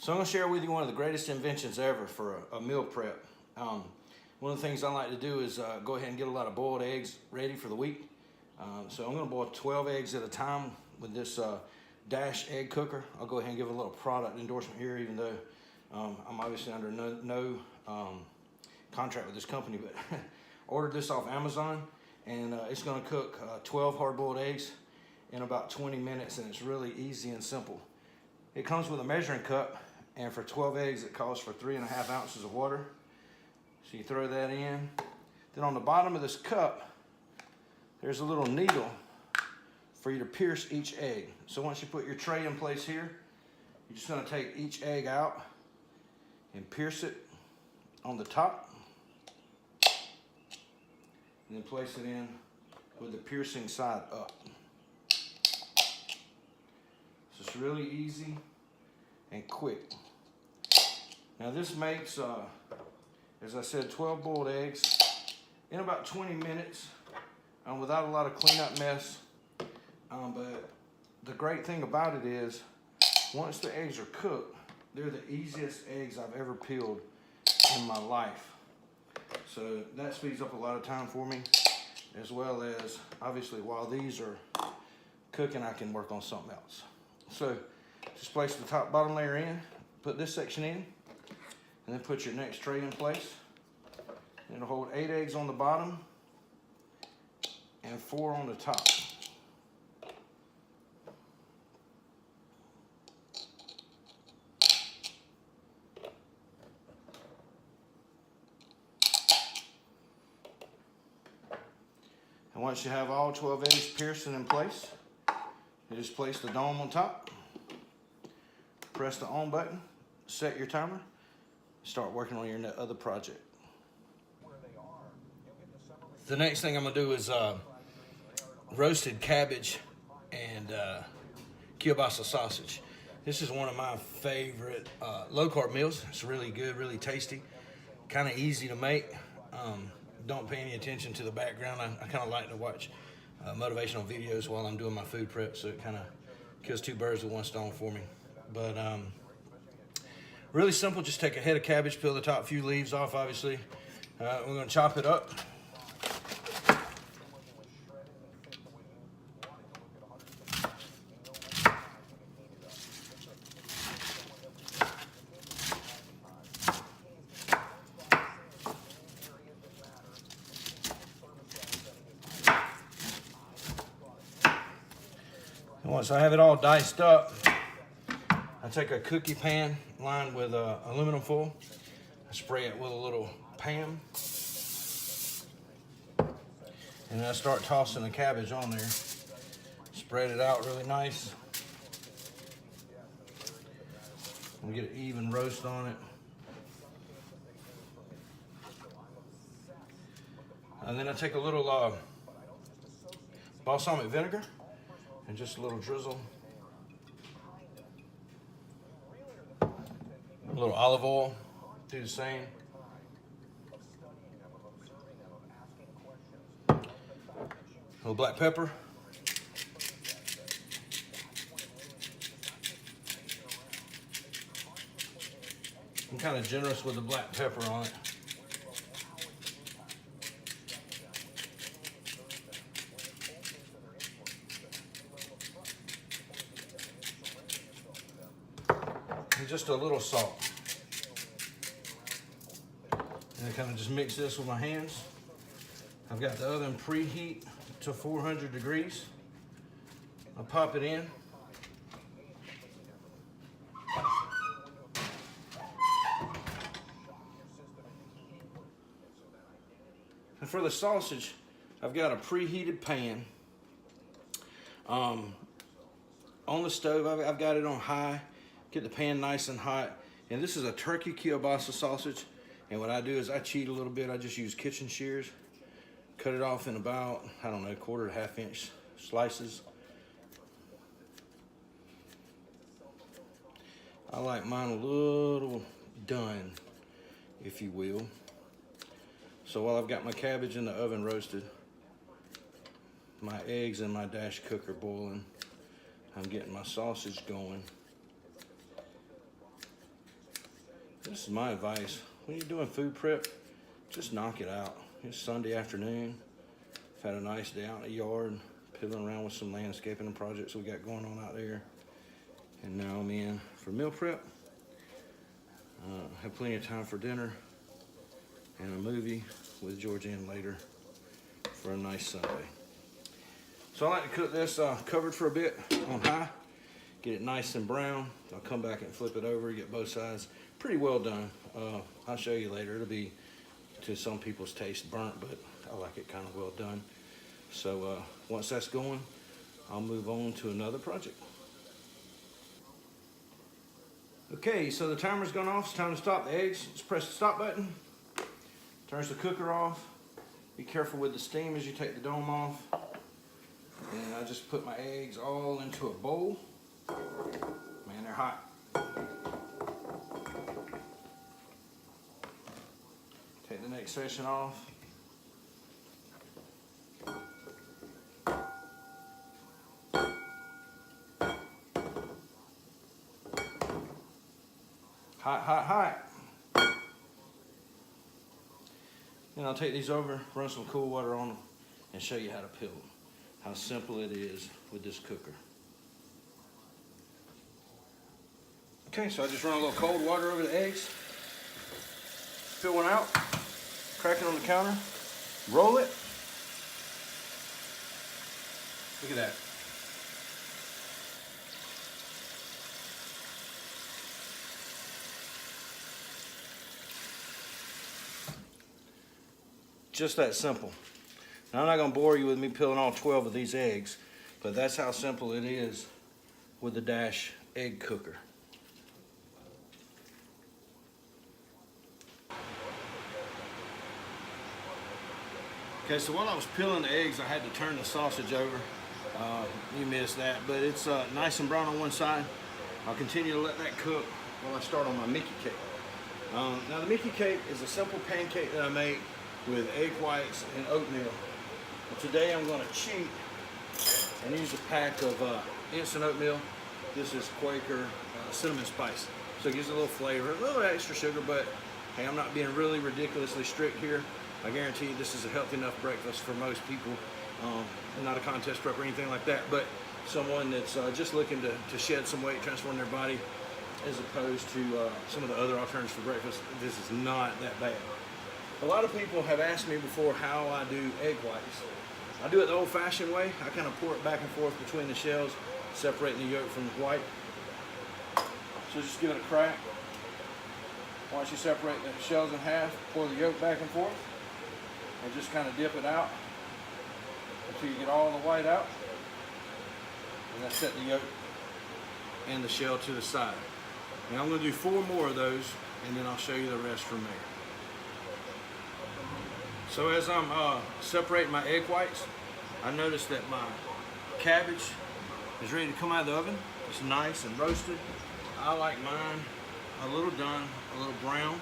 So I'm going to share with you one of the greatest inventions ever for a meal prep. One of the things I like to do is go ahead and get a lot of boiled eggs ready for the week. So I'm going to boil 12 eggs at a time with this Dash egg cooker. I'll go ahead and give a little product endorsement here, even though I'm obviously under no contract with this company, but ordered this off Amazon, and it's going to cook 12 hard-boiled eggs in about 20 minutes, and it's really easy and simple. It comes with a measuring cup, and for 12 eggs it calls for 3.5 ounces of water. So you throw that in. Then on the bottom of this cup there's a little needle for you to pierce each egg. So once you put your tray in place here, you're just going to take each egg out and pierce it on the top, and then place it in with the piercing side up. So it's really easy and quick. Now this makes, as I said, 12 boiled eggs in about 20 minutes without a lot of cleanup mess. But the great thing about it is, once the eggs are cooked, they're the easiest eggs I've ever peeled in my life. So that speeds up a lot of time for me, as well as, obviously, while these are cooking, I can work on something else. So just place the top bottom layer in, put this section in, and then put your next tray in place. It'll hold 8 eggs on the bottom and 4 on the top. And once you have all 12 eggs pierced and in place, you just place the dome on top, press the on button, set your timer, start working on your other project. The next thing I'm going to do is roasted cabbage and kielbasa sausage. This is one of my favorite low-carb meals. It's really good, really tasty, kind of easy to make. Don't pay any attention to the background. I kind of like to watch motivational videos while I'm doing my food prep, so it kind of kills 2 birds with 1 stone for me. But really simple. Just take a head of cabbage, peel the top few leaves off, obviously. We're going to chop it up. Once I have it all diced up, I take a cookie pan lined with aluminum foil. I spray it with a little Pam, and then I start tossing the cabbage on there. Spread it out really nice. We get an even roast on it. And then I take a little balsamic vinegar and just a little drizzle. A little olive oil, do the same. A little black pepper. I'm kind of generous with the black pepper on it. And just a little salt. And I kind of just mix this with my hands. I've got the oven preheat to 400 degrees. I'll pop it in. And for the sausage, I've got a preheated pan. On the stove, I've got it on high. Get the pan nice and hot. And this is a turkey kielbasa sausage. And what I do is I cheat a little bit. I just use kitchen shears. Cut it off in about, I don't know, 1/4 to 1/2 inch slices. I like mine a little done, if you will. So while I've got my cabbage in the oven roasted, my eggs in my Dash cooker boiling, I'm getting my sausage going. This is my advice. When you're doing food prep, just knock it out. It's Sunday afternoon. I've had a nice day out in the yard, piddling around with some landscaping and projects we got going on out there. And now I'm in for meal prep. Have plenty of time for dinner and a movie with Georgianne later for a nice Sunday. So I like to cook this covered for a bit on high, get it nice and brown. I'll come back and flip it over, get both sides pretty well done. I'll show you later. It'll be, to some people's taste, burnt, but I like it kind of well done. So once that's going, I'll move on to another project. Okay, so the timer's gone off. It's time to stop the eggs. Just press the stop button. Turns the cooker off. Be careful with the steam as you take the dome off. And I just put my eggs all into a bowl. Man, they're hot. Take the next section off. Hot, hot, hot. And I'll take these over, run some cool water on them, and show you how to peel them. How simple it is with this cooker. Okay, so I just run a little cold water over the eggs. Peel one out, crack it on the counter, roll it. Look at that. Just that simple. Now, I'm not going to bore you with me peeling all 12 of these eggs, but that's how simple it is with the Dash egg cooker. Okay, so while I was peeling the eggs, I had to turn the sausage over. You missed that, but it's nice and brown on one side. I'll continue to let that cook while I start on my Mickey cake. Now, the Mickey cake is a simple pancake that I make with egg whites and oatmeal. But today I'm going to cheat and use a pack of instant oatmeal. This is Quaker cinnamon spice. So it gives it a little flavor, a little extra sugar, but hey, I'm not being really ridiculously strict here. I guarantee you this is a healthy enough breakfast for most people. Not a contest prep or anything like that, but someone that's just looking to shed some weight, transform their body, as opposed to some of the other alternatives for breakfast. This is not that bad. A lot of people have asked me before how I do egg whites. I do it the old-fashioned way. I kind of pour it back and forth between the shells, separating the yolk from the white. So just give it a crack. Once you separate the shells in half, pour the yolk back and forth, and just kind of dip it out until you get all the white out. And then set the yolk and the shell to the side. Now I'm going to do 4 more of those, and then I'll show you the rest from there. So as I'm separating my egg whites, I noticed that my cabbage is ready to come out of the oven. It's nice and roasted. I like mine a little done, a little brown.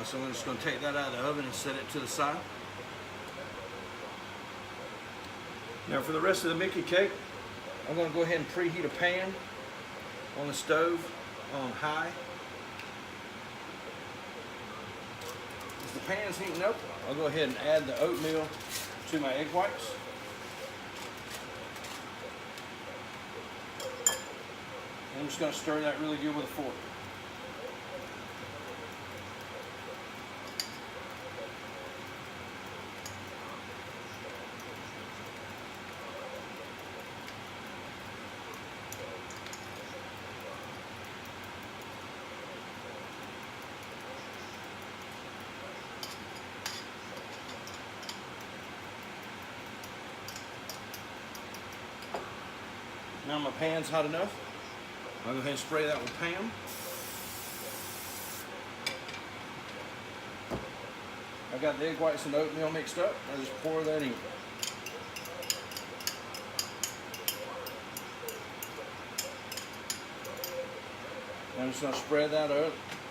So I'm just going to take that out of the oven and set it to the side. Now for the rest of the Mickey cake, I'm going to go ahead and preheat a pan on the stove on high. As the pan's heating up, I'll go ahead and add the oatmeal to my egg whites. And I'm just going to stir that really good with a fork. Now my pan's hot enough. I'll go ahead and spray that with Pam. I got the egg whites and oatmeal mixed up. I just pour that in. I'm just going to spread that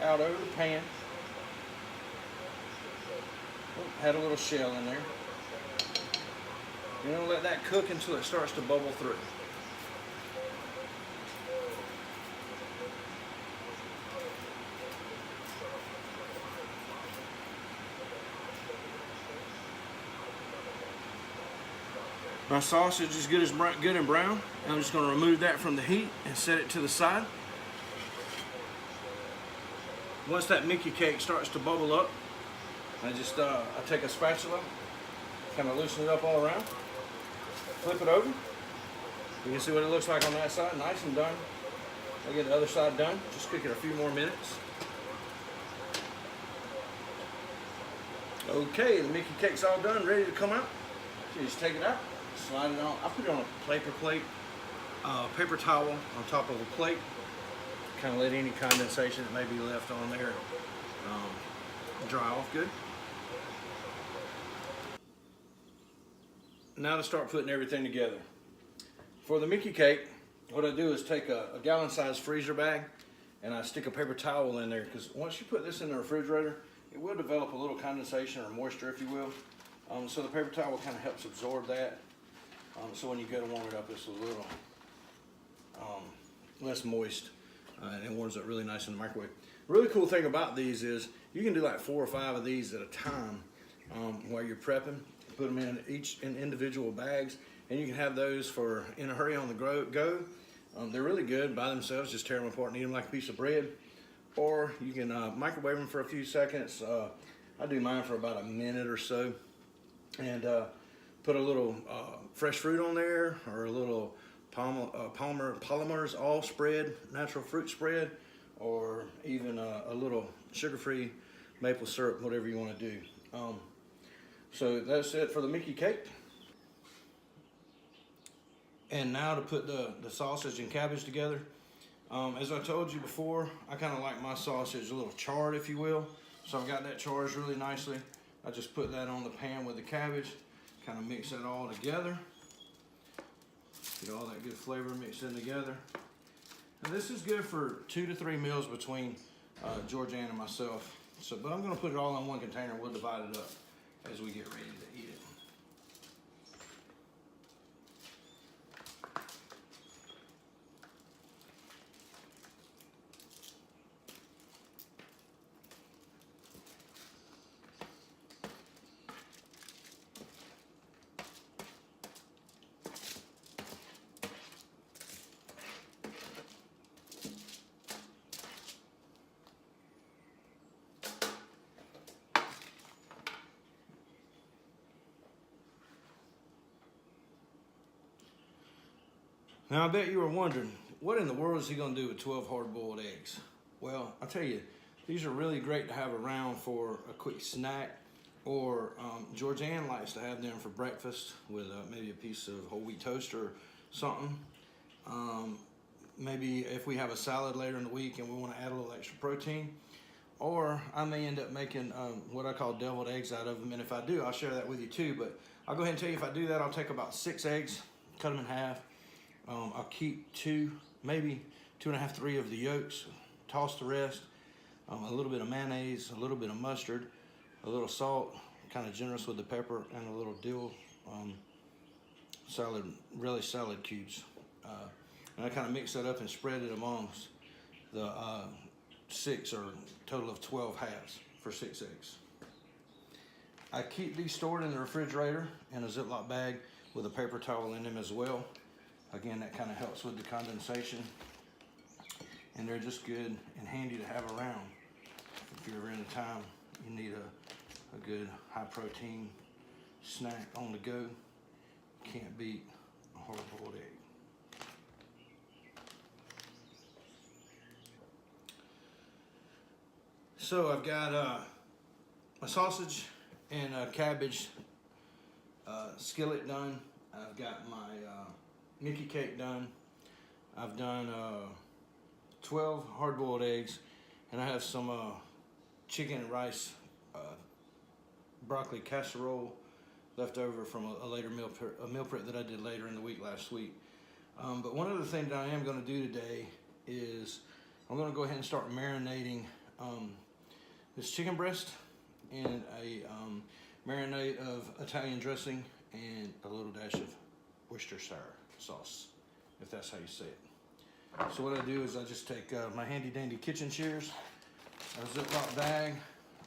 out over the pan. Oh, had a little shell in there. You're going to let that cook until it starts to bubble through. My sausage is good and brown. I'm just going to remove that from the heat and set it to the side. Once that Mickey cake starts to bubble up, I take a spatula, kind of loosen it up all around, flip it over. You can see what it looks like on that side, nice and done. I get the other side done, just cook it a few more minutes. Okay, the Mickey cake's all done, ready to come out. So you just take it out, slide it on. I put it on a paper plate, paper towel on top of a plate. Kind of let any condensation that may be left on there dry off good. Now to start putting everything together. For the Mickey cake, what I do is take a gallon-sized freezer bag and I stick a paper towel in there, because once you put this in the refrigerator, it will develop a little condensation or moisture, if you will. So the paper towel kind of helps absorb that. So when you go to warm it up, it's a little less moist. And it warms up really nice in the microwave. Really cool thing about these is you can do like 4 or 5 of these at a time while you're prepping. Put them in individual bags, and you can have those for in a hurry on the go. They're really good by themselves. Just tear them apart and eat them like a piece of bread. Or you can microwave them for a few seconds. I do mine for about a minute or so, and put a little fresh fruit on there, or a little Palmer's all spread, natural fruit spread, or even a little sugar-free maple syrup, whatever you want to do. So that's it for the Mickey cake. And now to put the sausage and cabbage together. As I told you before, I kind of like my sausage a little charred, if you will. So I've got that charged really nicely. I just put that on the pan with the cabbage, kind of mix that all together. Get all that good flavor mixed in together. And this is good for 2 to 3 meals between Georgianne and myself. But I'm going to put it all in one container. We'll divide it up as we get ready to eat it. Now I bet you were wondering, what in the world is he going to do with 12 hard-boiled eggs? Well, I'll tell you, these are really great to have around for a quick snack, or Georgianne likes to have them for breakfast with maybe a piece of whole wheat toast or something. Maybe if we have a salad later in the week and we want to add a little extra protein, or I may end up making what I call deviled eggs out of them, and if I do, I'll share that with you too. But I'll go ahead and tell you, if I do that, I'll take about 6 eggs, cut them in half. I'll keep 2, maybe 2.5, 3 of the yolks, toss the rest, a little bit of mayonnaise, a little bit of mustard, a little salt, kind of generous with the pepper, and a little dill relish salad cubes. And I kind of mix that up and spread it amongst the 6 or total of 12 halves for 6 eggs. I keep these stored in the refrigerator in a Ziploc bag with a paper towel in them as well. Again, that kind of helps with the condensation, and they're just good and handy to have around. If you're ever in a time you need a good high protein snack on the go, can't beat a hard-boiled egg. So I've got my sausage and cabbage skillet done. I've got my Mickey cake done. I've done 12 hard-boiled eggs, and I have some chicken and rice broccoli casserole left over from a later meal prep that I did later in the week last week. But one other thing that I am going to do today is I'm going to go ahead and start marinating this chicken breast in a marinade of Italian dressing and a little dash of Worcestershire sauce, if that's how you say it. So what I do is I just take my handy dandy kitchen shears, a Ziploc bag,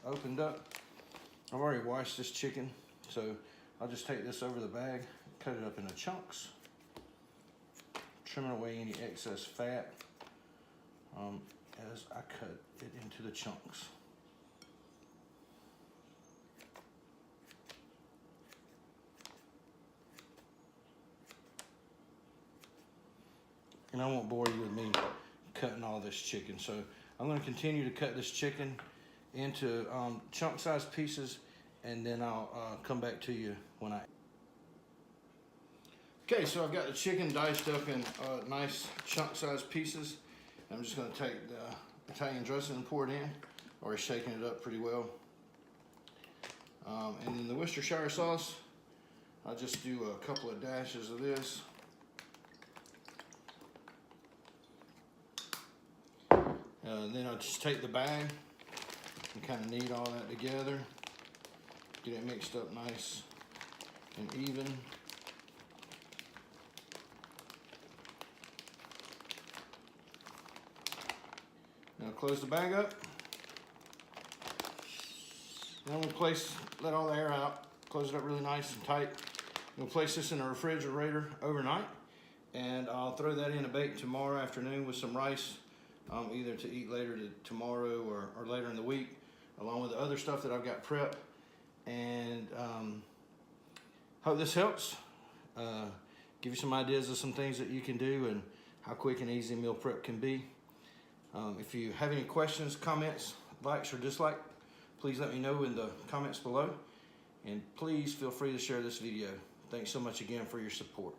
opened up. I've already washed this chicken, so I'll just take this over the bag, cut it up into chunks, trimming away any excess fat as I cut it into the chunks. And I won't bore you with me cutting all this chicken, so I'm going to continue to cut this chicken into chunk-sized pieces, and then I'll come back to you when I... Okay, so I've got the chicken diced up in nice chunk-sized pieces. I'm just going to take the Italian dressing and pour it in, already shaking it up pretty well. And then the Worcestershire sauce, I'll just do a couple of dashes of this. Then I'll just take the bag and kind of knead all that together, get it mixed up nice and even. Now close the bag up. Then we'll let all the air out, close it up really nice and tight. We'll place this in the refrigerator overnight, and I'll throw that in a bake tomorrow afternoon with some rice, either to eat later tomorrow or later in the week, along with the other stuff that I've got prepped. And hope this helps. Give you some ideas of some things that you can do and how quick and easy meal prep can be. If you have any questions, comments, likes, or dislikes, please let me know in the comments below. And please feel free to share this video. Thanks so much again for your support.